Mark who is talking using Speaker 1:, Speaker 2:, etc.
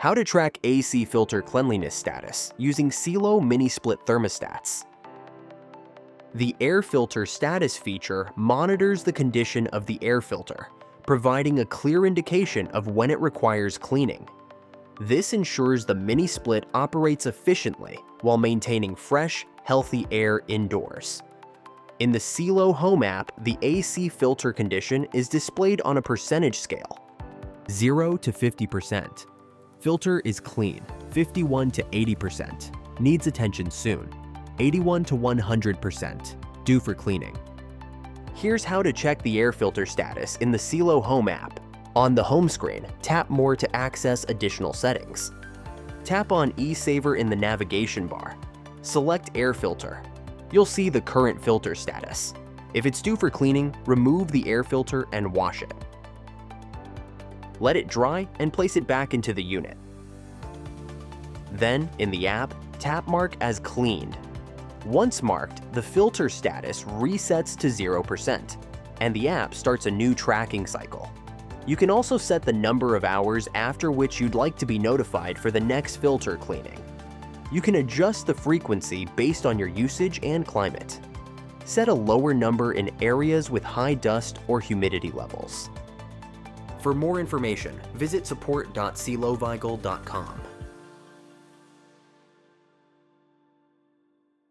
Speaker 1: How to track AC filter cleanliness status using Cielo mini-split thermostats. The air filter status feature monitors the condition of the air filter, providing a clear indication of when it requires cleaning. This ensures the mini-split operates efficiently while maintaining fresh, healthy air indoors. In the Cielo Home app, the AC filter condition is displayed on a percentage scale. 0 to 50%. Filter is clean. 51 to 80%. Needs attention soon. 81 to 100%. Due for cleaning. Here's how to check the air filter status in the Cielo Home app. On the home screen, tap More to access additional settings. Tap on eSaver in the navigation bar. Select Air Filter. You'll see the current filter status. If it's due for cleaning, remove the air filter and wash it. Let it dry and place it back into the unit. Then, in the app, tap Mark as cleaned. Once marked, the filter status resets to 0%, and the app starts a new tracking cycle. You can also set the number of hours after which you'd like to be notified for the next filter cleaning. You can adjust the frequency based on your usage and climate. Set a lower number in areas with high dust or humidity levels. For more information, visit support.cielovigel.com.